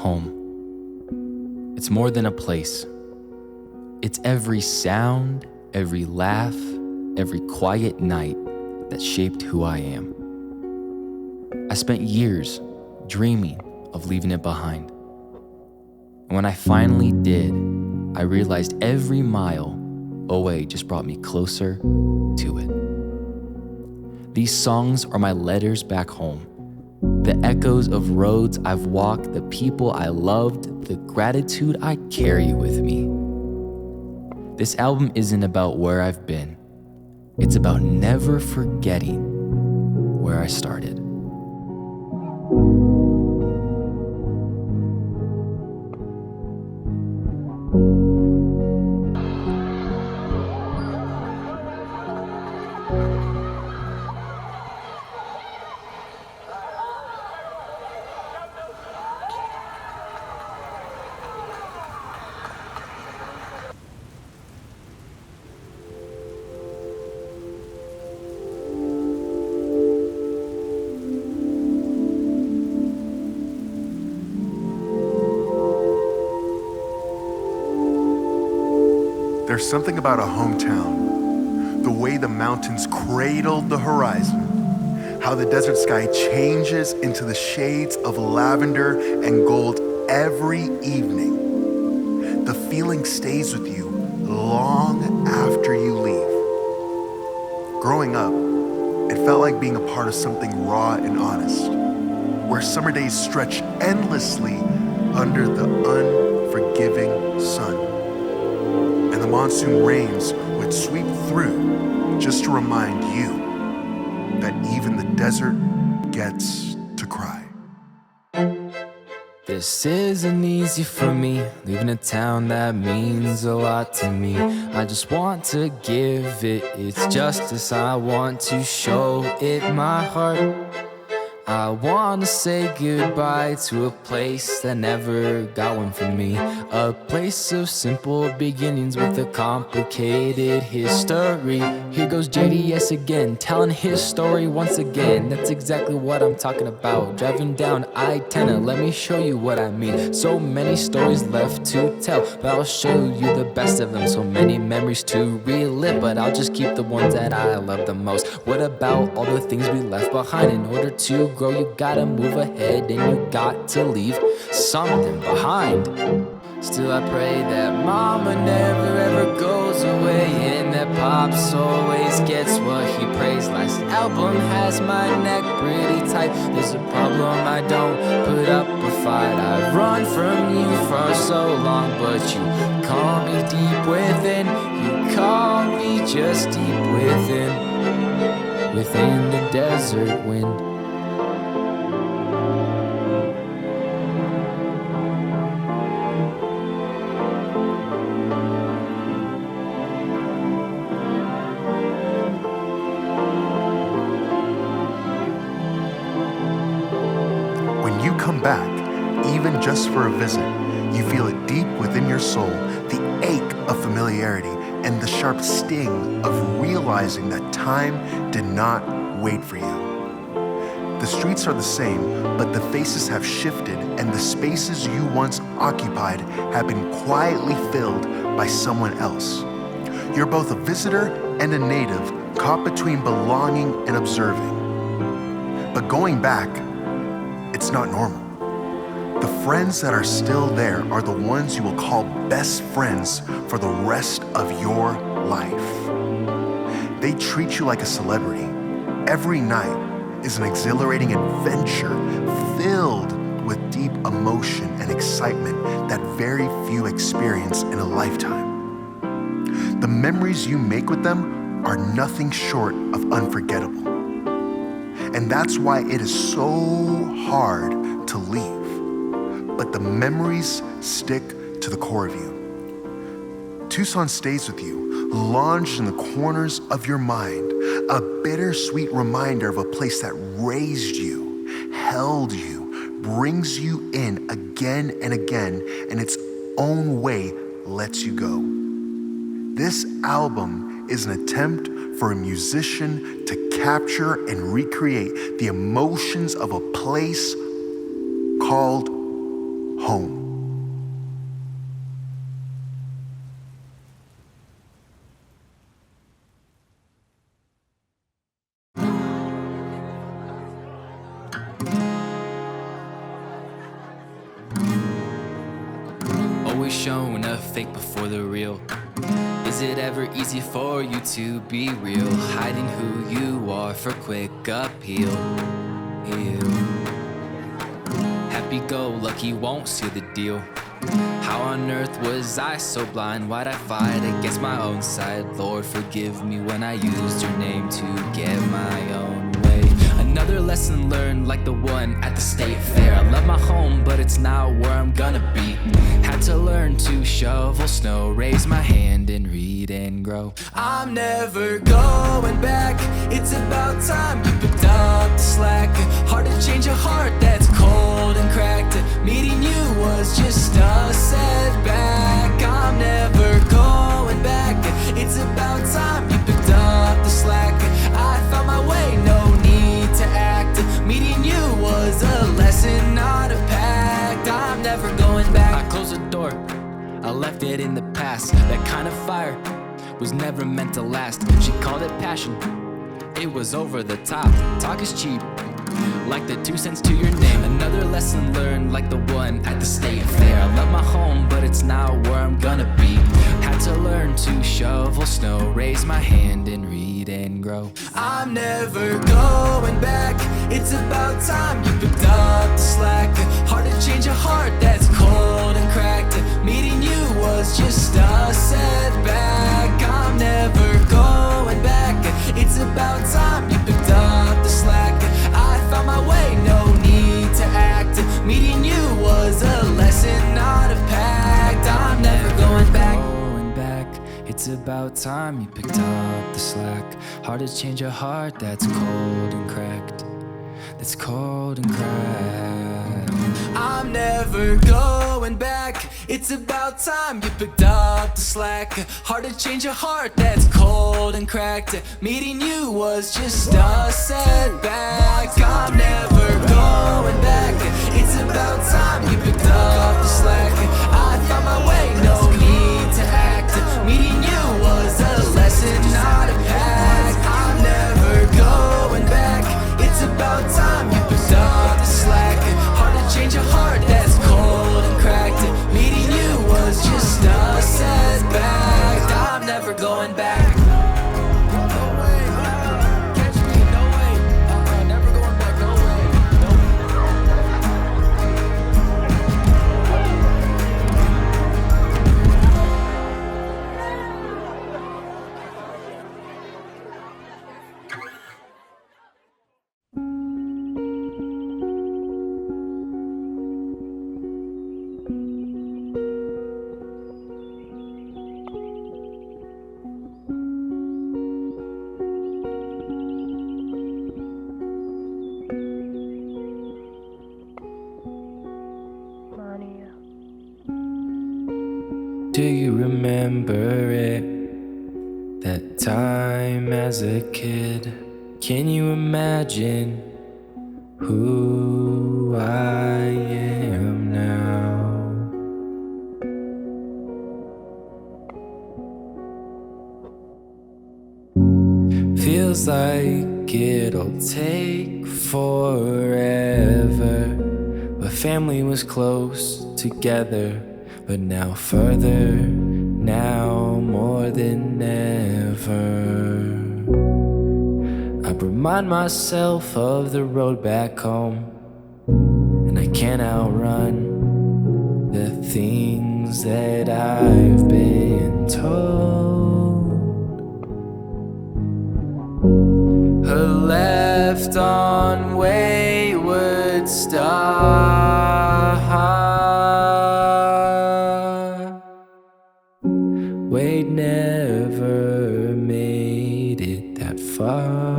Home. It's more than a place. It's every sound, every laugh, every quiet night that shaped who I am. I spent years dreaming of leaving it behind. And when I finally did, I realized every mile away just brought me closer to it. These songs are my letters back home. The echoes of roads I've walked, the people I loved, the gratitude I carry with me. This album isn't about where I've been. It's about never forgetting where I started. There's something about a hometown, the way the mountains cradle the horizon, how the desert sky changes into the shades of lavender and gold every evening. The feeling stays with you long after you leave. Growing up, it felt like being a part of something raw and honest, where summer days stretch endlessly under the unforgiving sun. And the monsoon rains would sweep through just to remind you that even the desert gets to cry. This isn't easy for me, leaving a town that means a lot to me. I just want to give it its justice. I want to show it my heart. I want to say goodbye to a place that never got one for me. A place of simple beginnings with a complicated history. Here goes JDS again, telling his story once again. That's exactly what I'm talking about. Driving down I-10, let me show you what I mean. So many stories left to tell, but I'll show you the best of them. So many memories to relive, but I'll just keep the ones that I love the most. What about all the things we left behind? In order to grow, you gotta move ahead and you got to leave something behind. Still I pray that mama never ever goes away, and that pops always gets what he prays. Last album has my neck pretty tight. There's a problem, I don't put up a fight. I've run from you for so long, but you call me deep within. You call me just deep within the desert wind. You come back, even just for a visit, you feel it deep within your soul, the ache of familiarity and the sharp sting of realizing that time did not wait for you. The streets are the same, but the faces have shifted, and the spaces you once occupied have been quietly filled by someone else. You're both a visitor and a native, caught between belonging and observing. But going back, it's not normal. The friends that are still there are the ones you will call best friends for the rest of your life. They treat you like a celebrity. Every night is an exhilarating adventure filled with deep emotion and excitement that very few experience in a lifetime. The memories you make with them are nothing short of unforgettable. And that's why it is so hard to leave. But the memories stick to the core of you. Tucson stays with you, lodged in the corners of your mind, a bittersweet reminder of a place that raised you, held you, brings you in again and again, and its own way lets you go. This album is an attempt for a musician to capture and recreate the emotions of a place called home. always shown a fake before the real. Is it ever easy for you to be real? Hiding who you are for quick appeal. Happy-go-lucky won't seal the deal. How on earth was I so blind? Why'd I fight against my own side? Lord, forgive me when I used your name to get my own way. Another lesson learned like the one at the state fair. I love my home, but it's not where I'm gonna be. Had to learn to shovel snow, raise my hand and read and grow. I'm never going back. It's about time you picked up the slack. Hard to change a heart that's cold and cracked. Meeting you was just a setback. I'm never going back. It's about time you picked up the slack. I found my way, no need to act. Meeting you was a lesson, not a pact. I'm never going back. I closed the door, I left it in the past. That kind of fire was never meant to last. She called it passion, it was over the top. Talk is cheap, like the 2 cents to your name. Another lesson learned like the one at the state fair. I love my home, but it's not where I'm gonna be. Had to learn to shovel snow, raise my hand and read and grow. I'm never going back. It's about time you picked up the slack. Hard to change a heart that's cold and cracked. Meeting you was just a setback. I'm never going back. It's about time you picked up the slack. I found my way, no need to act. Meeting you was a lesson, not a pact. I'm never going back. It's about time you picked up the slack. Hard to change a heart that's cold and cracked. That's cold and cracked. I'm never going back. It's about time you picked up the slack. Hard to change a heart that's cold and cracked. Meeting you was just a setback. I'm never going back. It's about time you picked up the slack. I found my way, no need to act. Meeting you was a lesson, not a pact. I'm never going back. It's about time you picked up the slack. Hard to change a heart that's cold and cracked. Meeting you was just a setback. I'm never going back. No way, catch me, no way. Never going back, no way. Do you remember it? That time as a kid? Can you imagine who I am now? Feels like it'll take forever, but family was close together. But now further, now more than ever. I remind myself of the road back home, and I can't outrun the things that I've been told. Her left on wayward star, Wade never made it that far.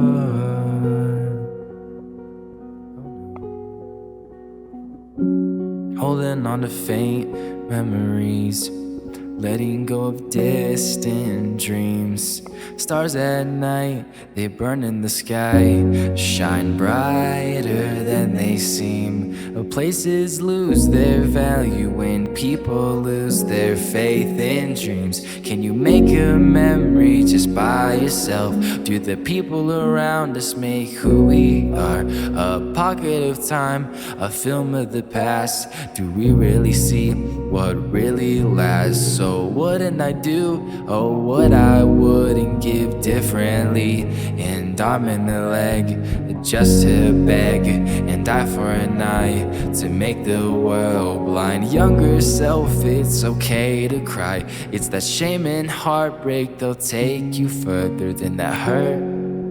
Holding on to faint memories, letting go of distant dreams. Stars at night, they burn in the sky, shine brighter than they seem. Places lose their value when people lose their faith in dreams? Can you make a memory just by yourself? Do the people around us make who we are? A pocket of time, a film of the past. Do we really see what really lasts? So wouldn't I do, oh what I wouldn't give differently? And arm in the leg, just to beg, and eye for an eye, to make the world blind. Younger self, it's okay to cry. It's that shame and heartbreak, they'll take you further than that hurt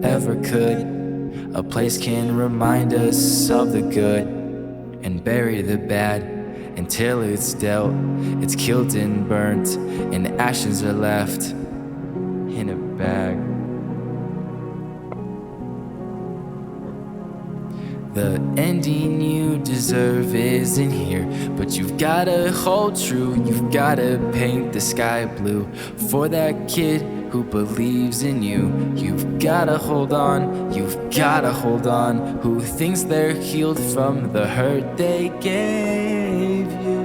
ever could. A place can remind us of the good and bury the bad until it's dealt. It's killed and burnt, and ashes are left in a bag. The ending you deserve isn't here, but you've gotta hold true. You've gotta paint the sky blue for that kid who believes in you. You've gotta hold on, you've gotta hold on. Who thinks they're healed from the hurt they gave you?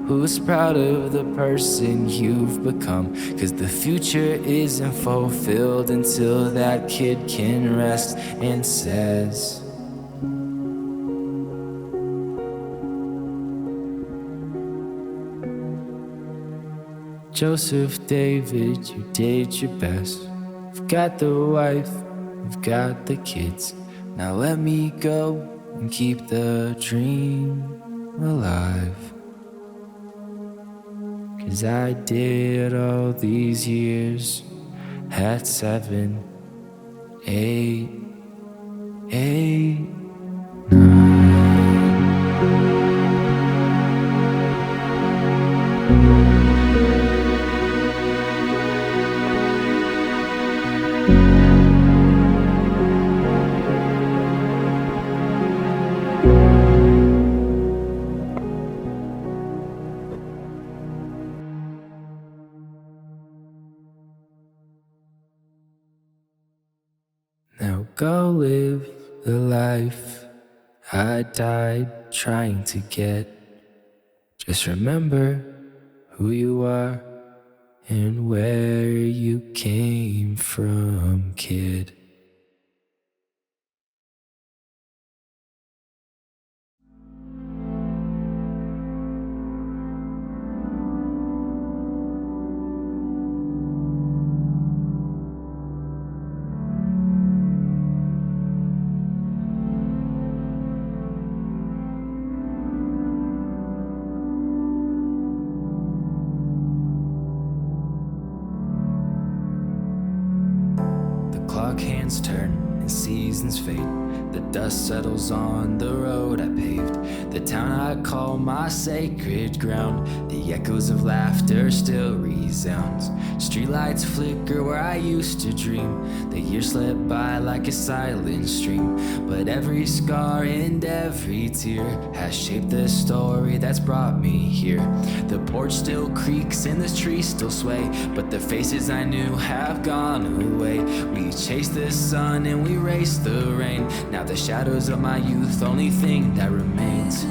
Who's proud of the person you've become? 'Cause the future isn't fulfilled until that kid can rest and says, Joseph, David, you did your best. You've got the wife, you've got the kids. Now let me go and keep the dream alive. 'Cause I did all these years at 7, 8, 9. Now go live the life I died trying to get. Just remember who you are and where you came from, kid. Clock hands turn and seasons fade. The dust settles on the road I paved, the town I call my sacred ground. The echoes of laughter still resound. Streetlights flicker where I used to dream. The years slip by like a silent stream, but every scar and every tear has shaped the story that's brought me here. The porch still creaks and the trees still sway, but the faces I knew have gone away. We chase the sun and we race the rain. Now the shadows of my youth, only thing that remains.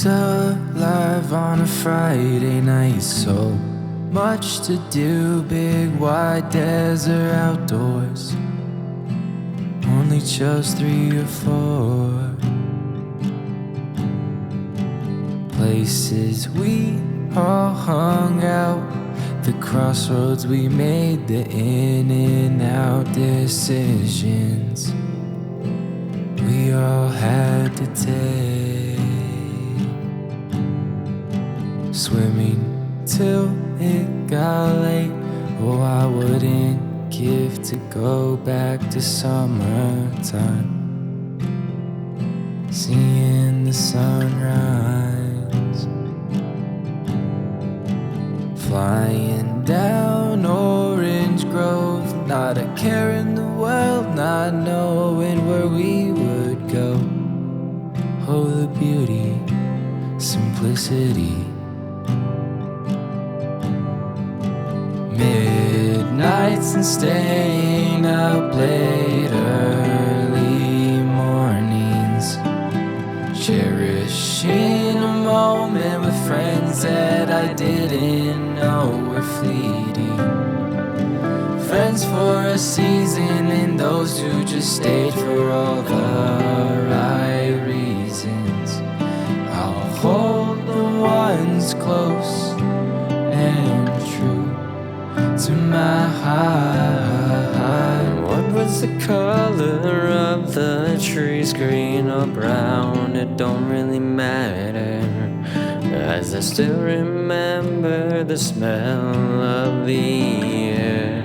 Who's alive on a Friday night? So much to do, big wide desert outdoors. Only chose 3 or 4 places we all hung out. The crossroads we made, the in and out decisions we all had to take. Swimming till it got late. Oh, I wouldn't give to go back to summertime, seeing the sunrise, flying down Orange Grove, not a care in the world, not knowing where we would go. Oh, the beauty, simplicity. Midnights and staying up late, early mornings, cherishing a moment with friends that I didn't know were fleeting. Friends for a season and those who just stayed for all the right reasons. I'll hold the ones close and true to my heart. What was the color of the trees, green or brown? It don't really matter, as I still remember the smell of the air.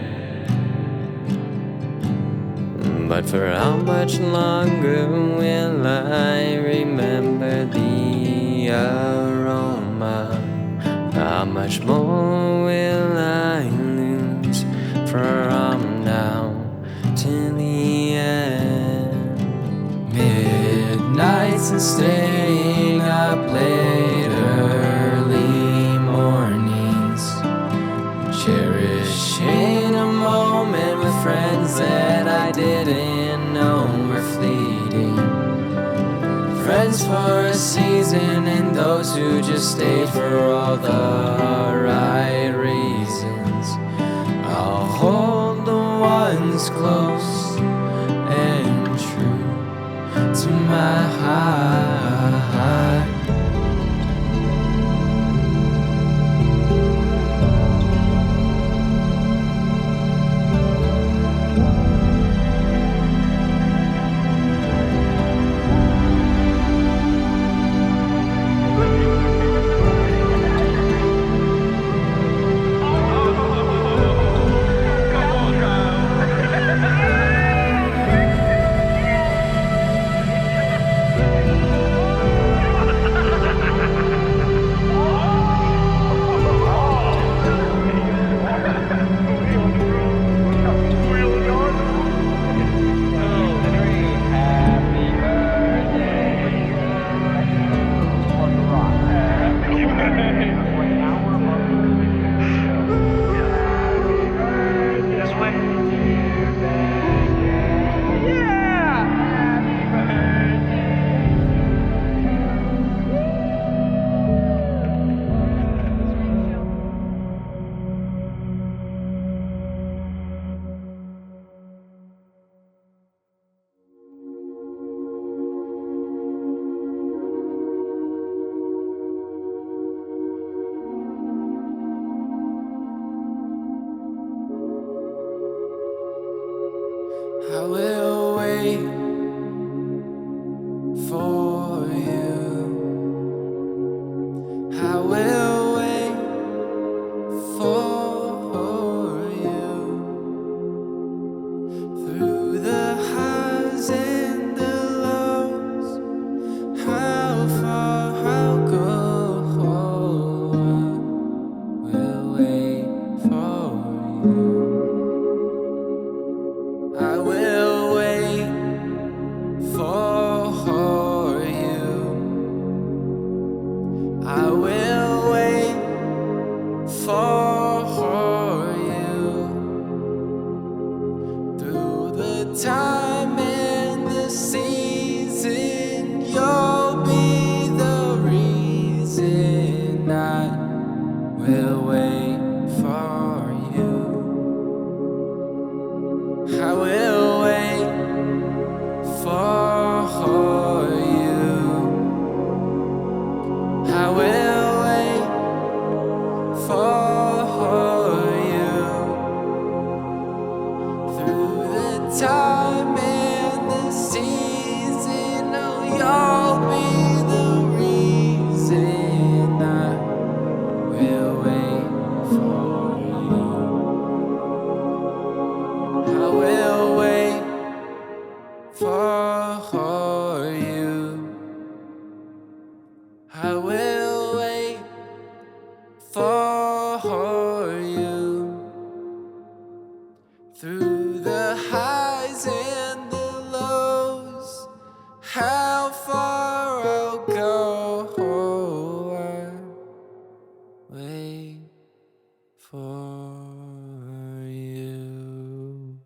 But for how much longer will I remember the aroma? How much more will I lose from now till the end? Midnights and staying up late, early mornings, cherishing a moment with friends that I didn't know were fleeting. Friends for a season and those who just stayed for all the right reasons. I'll hold the ones close and true to my heart. I will wait for you. I will wait for you. Through the highs and the lows, how far I'll go. Will wait for you. I will wait for you. I will wait for you through the highs and the lows. How far I'll go, I wait for you.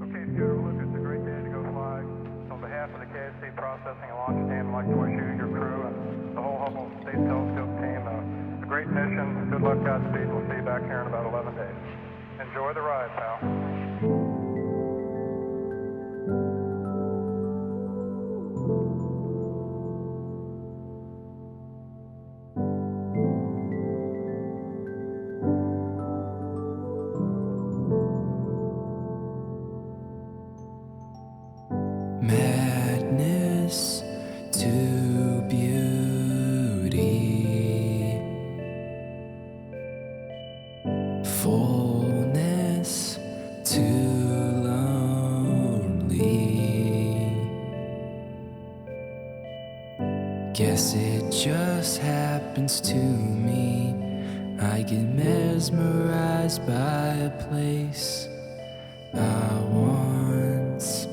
Okay, Scooter, look, it's a great day to go fly. On behalf of the KSC Processing and Launch Team, I'd like to wish you, your crew, and the whole Hubble Space Telescope team a great mission. Good luck, Godspeed. We'll see you back here in about 11 days. Enjoy the ride, pal. Madness to beauty, fullness to lonely. Guess it just happens to me. I get mesmerized by a place I once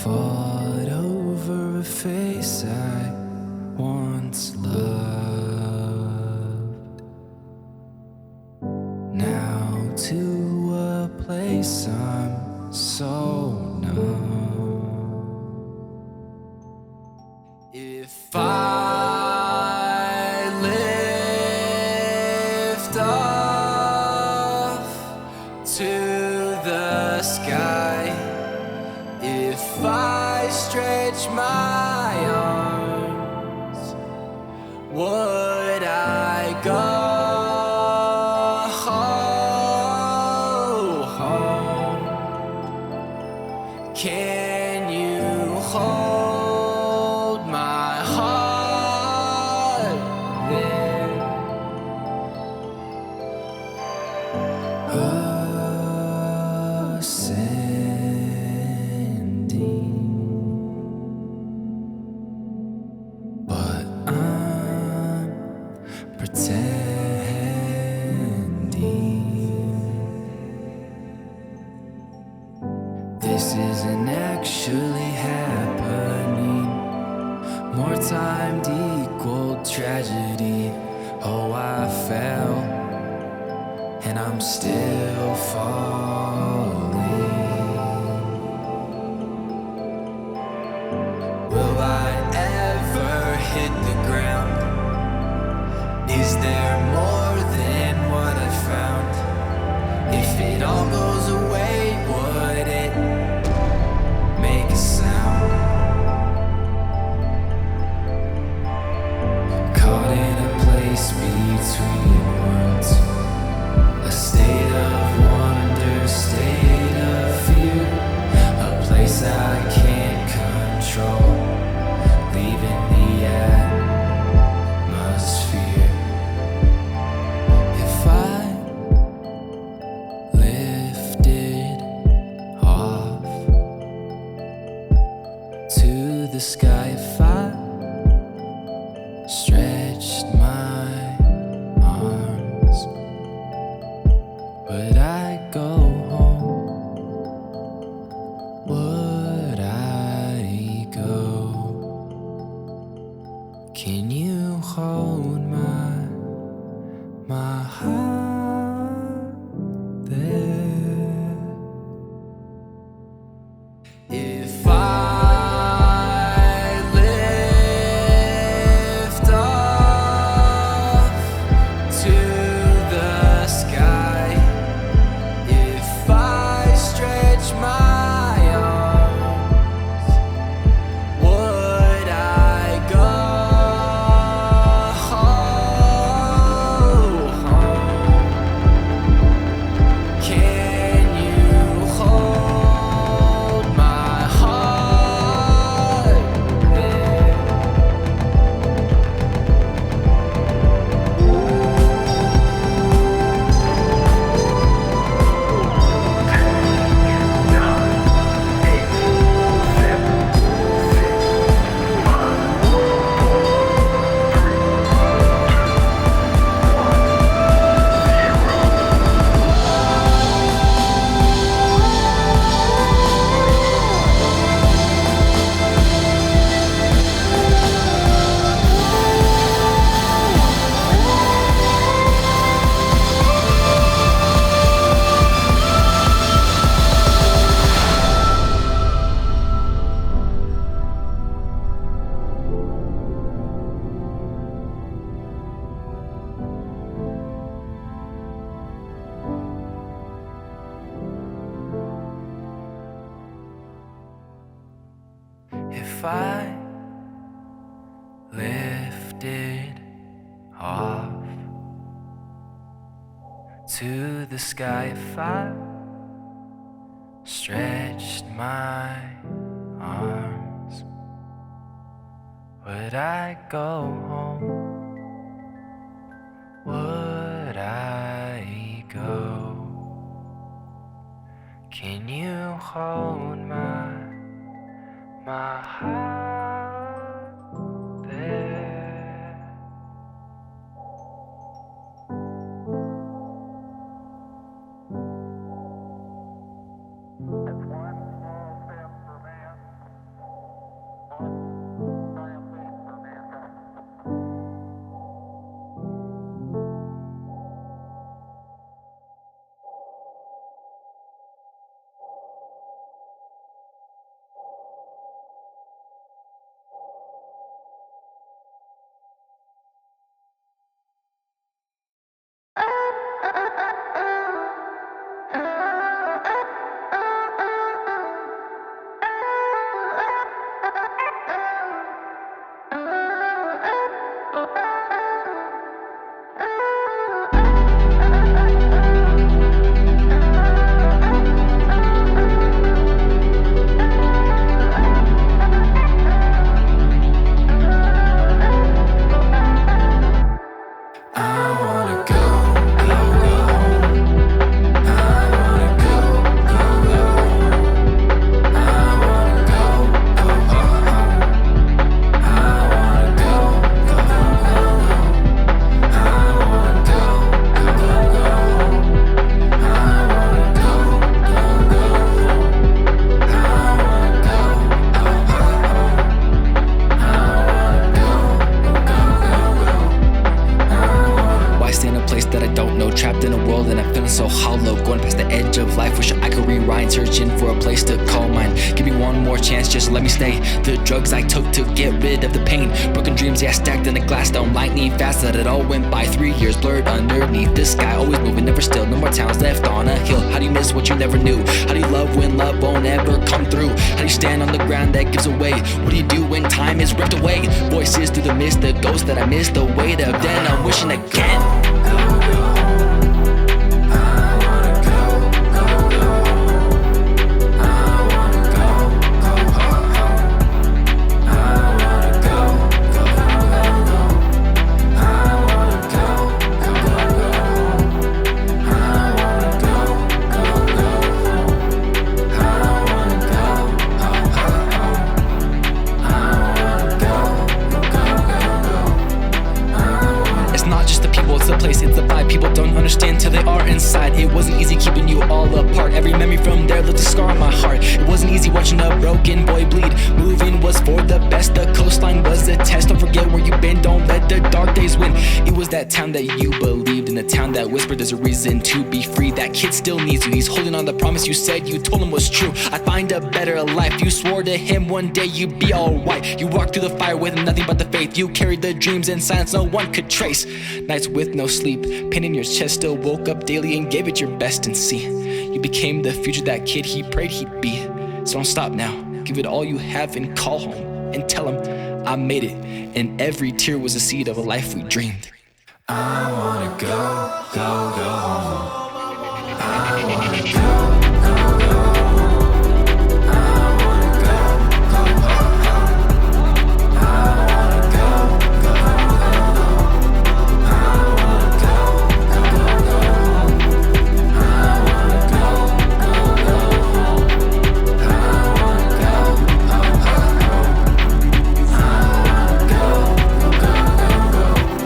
fought over a face I once loved. Now to a place I'm so numb. If I lift off to the sky, if I stretch my arms, would I go home? Can you hold my heart there? But I'm pretending this isn't actually happening. More time equaled tragedy. Oh, I fell, and I'm still falling. Will I ever hit the ground? Is there more than what I found? If it all goes away, would it make a sound? Caught in a place between worlds, a state of wonder, state of fear, a place I can't control, leaving the atmosphere. If I lifted off to the sky, if I stretched my arms, would I go home? Would I go? Can you hold my heart there? If I lift off to the sky, if I stretch my arms, would I go home? lifted off to the sky if I stretched my arms. Would I go home? Would I go? Can you hold my heart there? It's one small step for man, one giant leap for mankind. Trapped in a world and I'm feeling so hollow. Going past the edge of life, wish I could rewind. Searching for a place to call mine. Give me one more chance, just let me stay. The drugs I took to get rid of the pain. Broken dreams, yeah, stacked in a glass dome. Lightning fast that it all went by. 3 years blurred underneath the sky. Always moving, never still. No more towns left on a hill. How do you miss what you never knew? How do you love when love won't ever come through? How do you stand on the ground that gives away? What do you do when time is ripped away? Voices through the mist, the ghost that I missed. The weight of then I'm wishing again. It's the vibe people don't understand till they are inside. It wasn't easy keeping you all apart. Every memory from there left a scar on my heart. It wasn't easy watching a broken boy bleed. Moving was for the best. The coastline was a test. Don't forget where you've been. Don't let the dark days win. It was that town that you believed in, the town that whispered there's a reason to be free. That kid still needs you. He's holding on the promise you said you told him was true. I'd find a better life. You swore to him one day you'd be alright. You walked through the fire with nothing but the faith. You carried the dreams in silence no one could trace. Nights with no sleep, pain in your chest, still woke up daily and gave it your best. And see, you became the future that kid he prayed he'd be. So don't stop now, give it all you have and call home and tell him I made it, and every tear was a seed of a life we dreamed. I wanna go, go, go home. I wanna go, go, go home. I wanna go, go, go home. I wanna go, go, go home. I wanna go, go, go home. I wanna go, go, go home. I wanna go, go, go home. I wanna go, go, go, go. I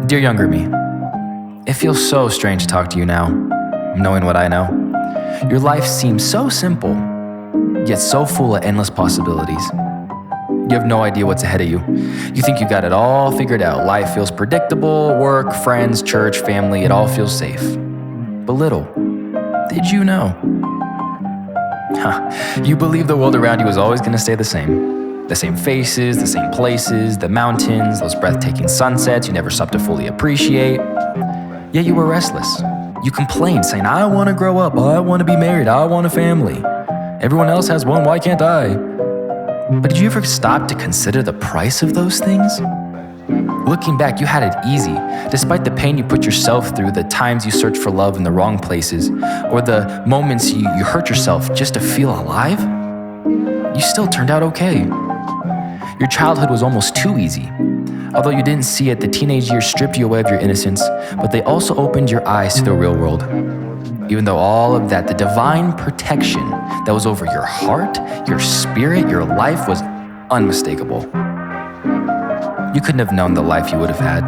Dear younger me, it feels so strange to talk to you now, knowing what I know. Your life seems so simple, yet so full of endless possibilities. You have no idea what's ahead of you. You think you got it all figured out. Life feels predictable, work, friends, church, family, it all feels safe. But little did you know. You believe the world around you is always gonna stay the same. The same faces, the same places, the mountains, those breathtaking sunsets you never stopped to fully appreciate. Yet you were restless. You complained, saying, I wanna grow up, I wanna be married, I want a family. Everyone else has one, why can't I? But did you ever stop to consider the price of those things? Looking back, you had it easy. Despite the pain you put yourself through, the times you searched for love in the wrong places, or the moments you hurt yourself just to feel alive, you still turned out okay. Your childhood was almost too easy. Although you didn't see it, the teenage years stripped you away of your innocence, but they also opened your eyes to the real world. Even though all of that, the divine protection that was over your heart, your spirit, your life was unmistakable. You couldn't have known the life you would have had.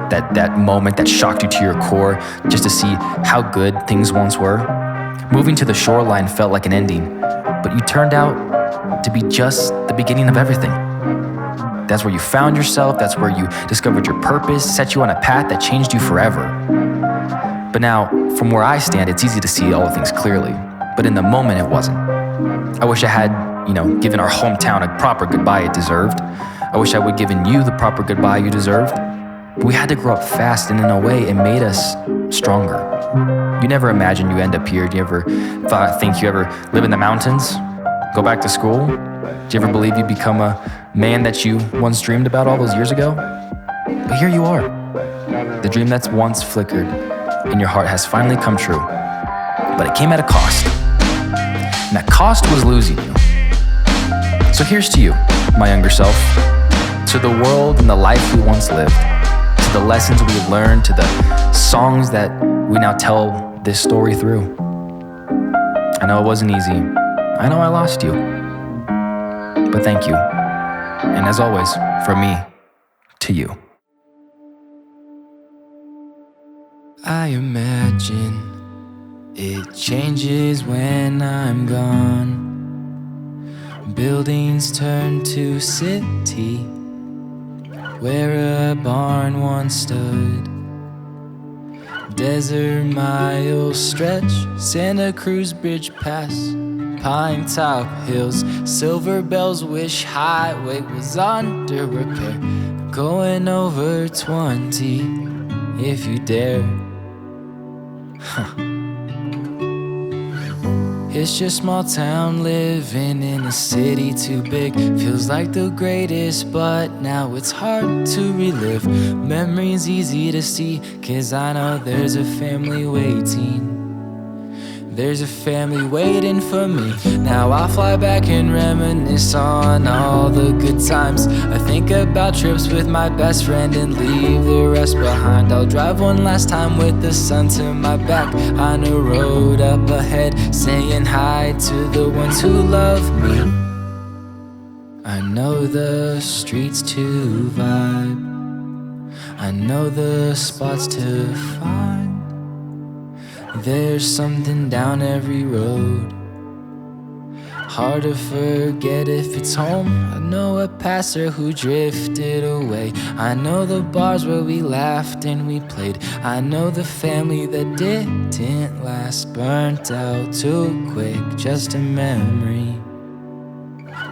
That moment that shocked you to your core just to see how good things once were. Moving to the shoreline felt like an ending, but you turned out to be just the beginning of everything. That's where you found yourself, that's where you discovered your purpose, set you on a path that changed you forever. But now, from where I stand, it's easy to see all things clearly. But in the moment, it wasn't. I wish I had, given our hometown a proper goodbye it deserved. I wish I would have given you the proper goodbye you deserved. But we had to grow up fast, and in a way, it made us stronger. You never imagined you end up here. Do you ever think you ever live in the mountains? Go back to school? Do you ever believe you'd become a man that you once dreamed about all those years ago? But here you are. The dream that's once flickered in your heart has finally come true. But it came at a cost. And that cost was losing you. So here's to you, my younger self. To the world and the life we once lived. To the lessons we learned. To the songs that we now tell this story through. I know it wasn't easy. I know I lost you. But thank you. And as always, from me to you. I imagine it changes when I'm gone. Buildings turn to city, where a barn once stood. Desert miles stretch, Santa Cruz Bridge pass, pine top hills, silver bells, wish highway was under repair. Going over 20 if you dare. It's just small town living in a city too big. Feels like the greatest, but now it's hard to relive. Memories easy to see, 'cause I know there's a family waiting. There's a family waiting for me. Now I'll fly back and reminisce on all the good times. I think about trips with my best friend and leave the rest behind. I'll drive one last time with the sun to my back on a road up ahead, saying hi to the ones who love me. I know the streets to vibe. I know the spots to find. There's something down every road, hard to forget if it's home. I know a passer who drifted away. I know the bars where we laughed and we played. I know the family that didn't last, burnt out too quick. Just a memory,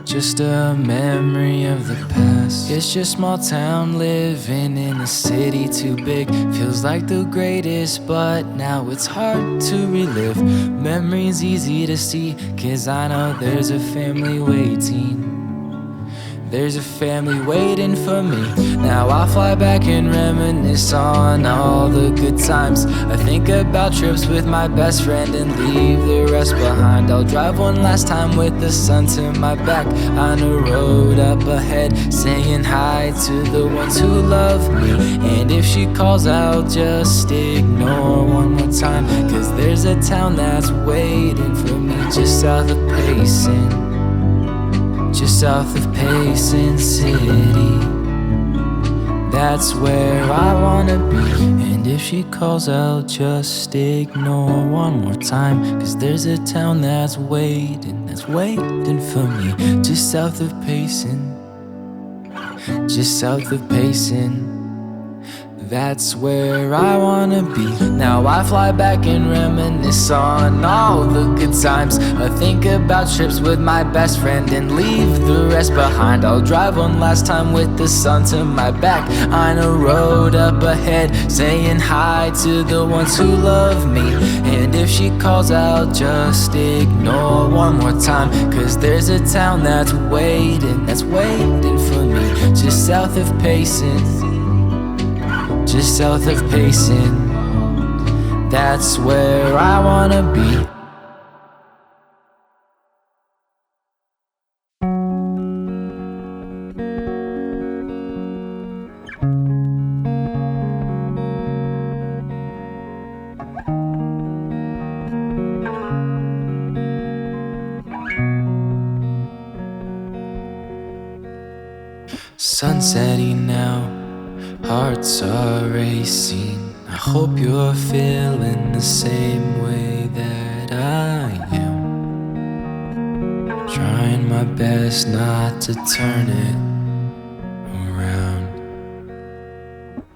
just a memory of the past. It's just small town living in a city too big. Feels like the greatest, but now it's hard to relive. Memories easy to see, 'cause I know there's a family waiting. There's a family waiting for me. Now I'll fly back and reminisce on all the good times. I think about trips with my best friend and leave the rest behind. I'll drive one last time with the sun to my back on a road up ahead, saying hi to the ones who love me. And if she calls out, just ignore one more time, 'cause there's a town that's waiting for me just south of Payson. Just south of Payson City. That's where I wanna be. And if she calls out, just ignore one more time. 'Cause there's a town that's waiting for me. Just south of Payson, just south of Payson. That's where I wanna be. Now I fly back and reminisce on all the good times. I think about trips with my best friend and leave the rest behind. I'll drive one last time with the sun to my back on a road up ahead, saying hi to the ones who love me. And if she calls out, just ignore one more time. 'Cause there's a town that's waiting for me. Just south of Payson, just south of Payson. That's where I wanna be. Sun setting now, hearts are racing. I hope you're feeling the same way that I am. Trying my best not to turn it around.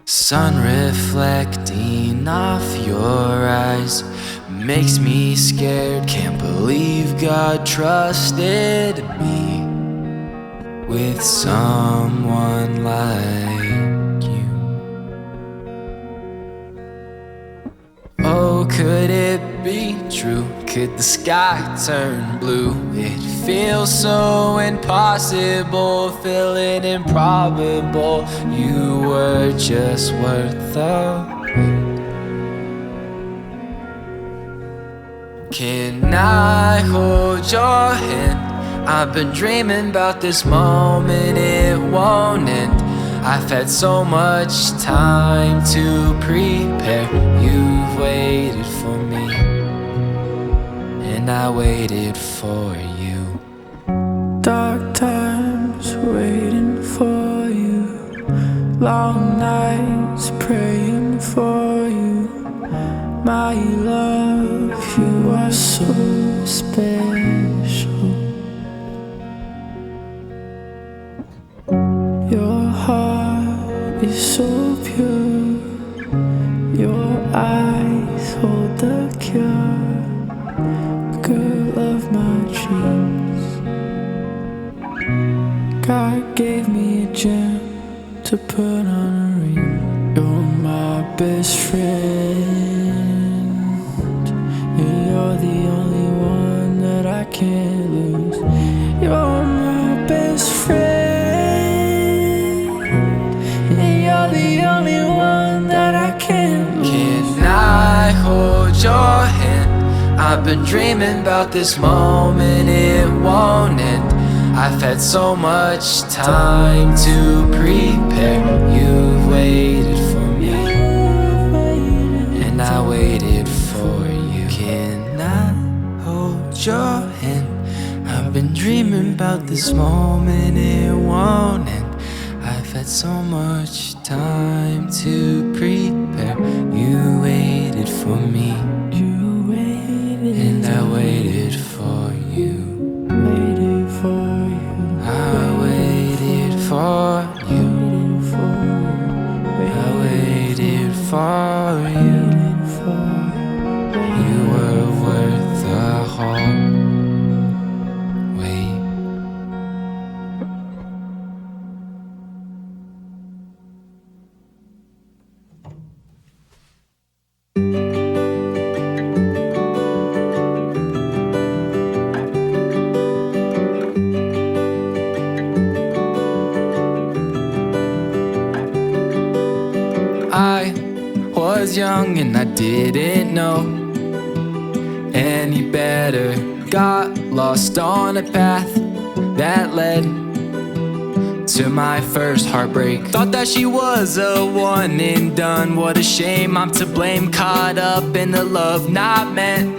Sun reflecting off your eyes makes me scared. Can't believe God trusted me with someone like you. Oh, could it be true? Could the sky turn blue? It feels so impossible, feeling improbable. You were just worth the wait. Can I hold your hand? I've been dreaming about this moment, it won't end. I've had so much time to prepare. You've waited for me, and I waited for you. Dark times waiting for you, long nights praying for you. My love, you are so special. Your heart is so pure, your eyes hold the cure. Girl of my dreams, God gave me a gem to put on a ring. You're my best friend, and you're the only one that I can't lose. You're my best friend, and you're the only one that I can't lose. Can I hold your hand? I've been dreaming about this moment, it won't end. I've had so much time to prepare. You've waited for me, and I waited for you. Can I hold your hand? I've been dreaming about this moment, it won't end. I've had so much time to prepare. You waited for me, and I waited for you. Waiting for you, I waited for you. I waited for you. You were worth the whole wait. I was young and I didn't know any better. Got lost on a path that led to my first heartbreak. Thought that she was a one and done. What a shame, I'm to blame. Caught up in the love not meant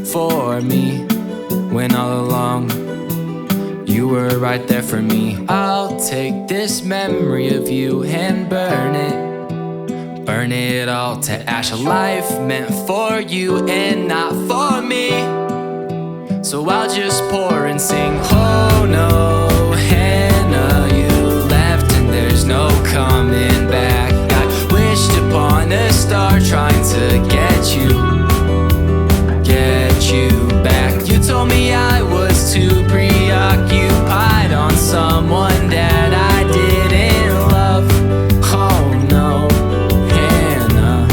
for me, when all along You were right there for me. I'll take this memory of you and burn it. Burn it all to ash. A life meant for you and not for me. So I'll just pour and sing. Oh no, Hannah, you left and there's no coming back. I wished upon a star trying to get you back. You told me I was too preoccupied on someone that I didn't love. Oh no, Hannah,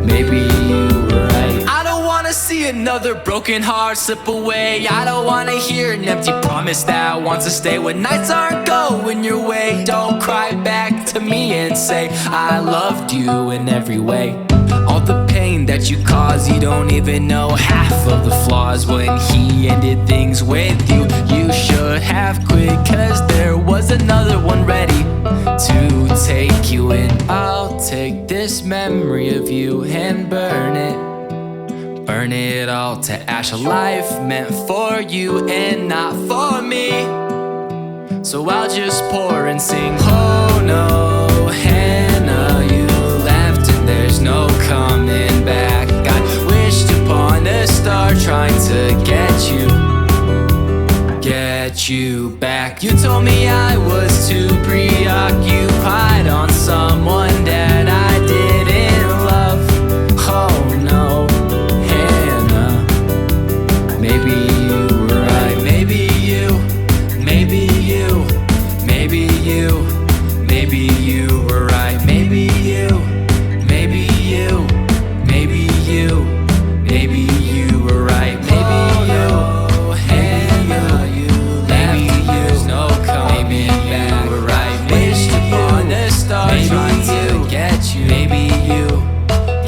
maybe you were right. I don't wanna see another broken heart slip away. I don't wanna hear an empty promise that wants to stay. When nights aren't going your way, don't cry back to me and say I loved you in every way. All the pain that you caused, you don't even know half of the flaws. When he ended things with you, you should have quit, cause there was another one ready to take you in. I'll take this memory of you and burn it. Burn it all to ash. A life meant for you and not for me. So I'll just pour and sing. Oh no, Hannah, you left and there's no coming back. I wished upon a star trying to get you back. You told me I was too preoccupied on someone that I didn't love. Oh no, Hannah, maybe you were right. Maybe you, maybe you, maybe you, maybe you were right. Maybe you, maybe you, maybe you, maybe you were right. Maybe you, Hannah, maybe there's no coming back. You were right. Wished upon a star trying to get you. Maybe you,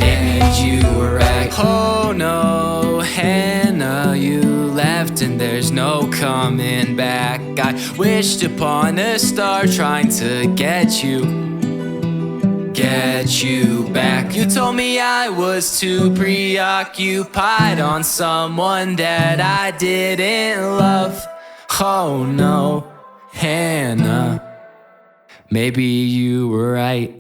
and you were right. Oh no, Hannah, you left and there's no coming back. I wished upon a star trying to get you back. You told me I was too preoccupied on someone that I didn't love. Oh no, Hannah, maybe you were right.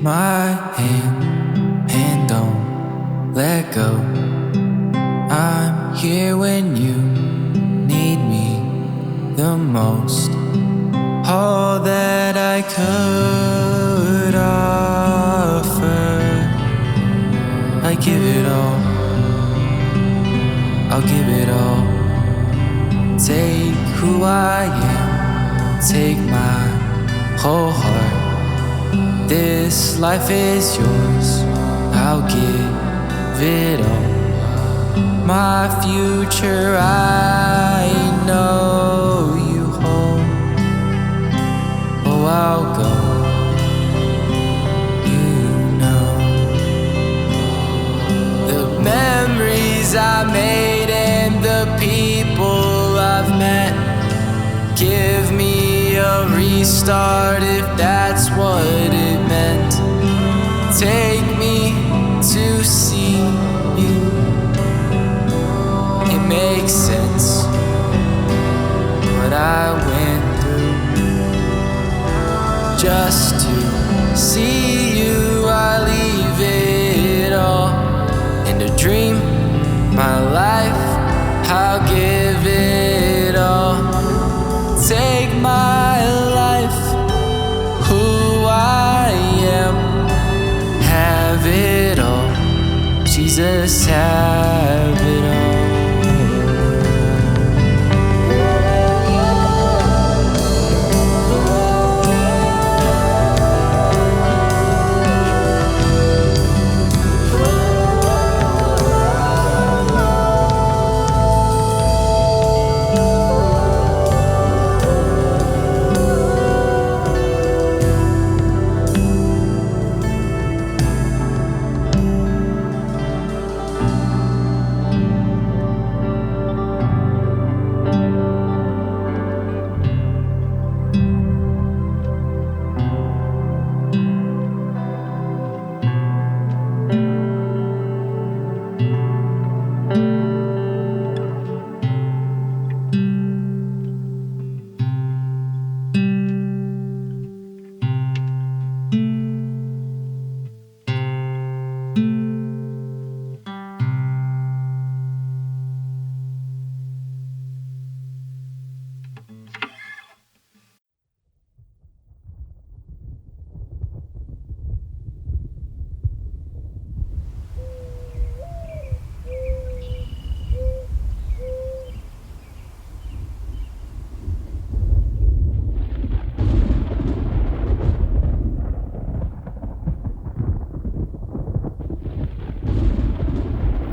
My hand and don't let go. I'm here when you need me the most. All that I could offer, I give it all. I'll give it all. Take who I am, take my whole heart. This life is yours, I'll give it all. My future I know you hold. Oh, I'll go, you know. The memories I made and the people I've met give me a restart if that's what it meant. Take me to see you. It makes sense what I went through. Just to see you, I leave it all. And to dream my life, I'll give it all. Take my life, who I am, have it all. Jesus, have it all.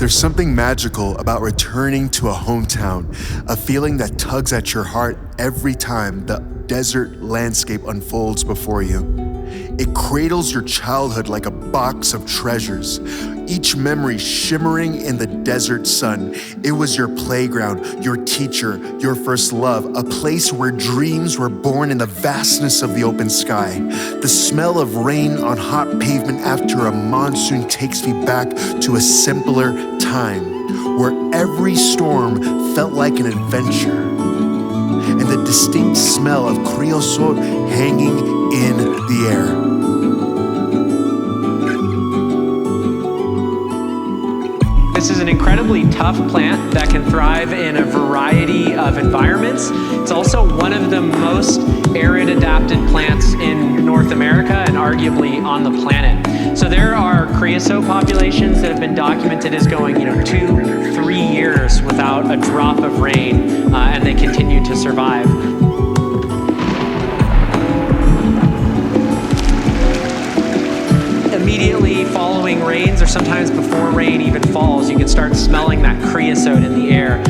There's something magical about returning to a hometown, a feeling that tugs at your heart every time the desert landscape unfolds before you. It cradles your childhood like a box of treasures, each memory shimmering in the desert sun. It was your playground, your teacher, your first love, a place where dreams were born in the vastness of the open sky. The smell of rain on hot pavement after a monsoon takes me back to a simpler time, where every storm felt like an adventure, and the distinct smell of creosote hanging in the air. This is an incredibly tough plant that can thrive in a variety of environments. It's also one of the most arid adapted plants in North America and arguably on the planet. So there are creosote populations that have been documented as going 2-3 years without a drop of rain, and they continue to survive. Immediately following rains, or sometimes before rain even falls, you can start smelling that creosote in the air.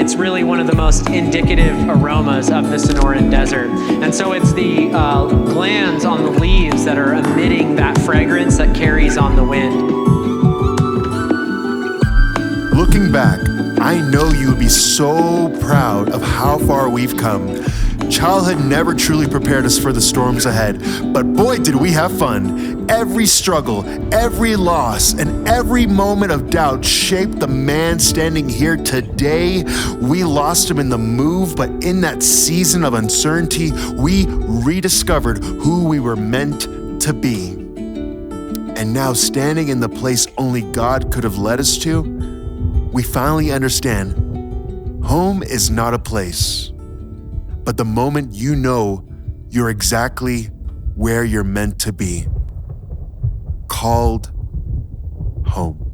It's really one of the most indicative aromas of the Sonoran Desert. And so it's the glands on the leaves that are emitting that fragrance that carries on the wind. Looking back, I know you would be so proud of how far we've come. Childhood never truly prepared us for the storms ahead, but boy did we have fun. Every struggle, every loss, and every moment of doubt shaped the man standing here today. We lost him in the move, but in that season of uncertainty, we rediscovered who we were meant to be. And now, standing in the place only God could have led us to, we finally understand home is not a place, but the moment you know you're exactly where you're meant to be, called home.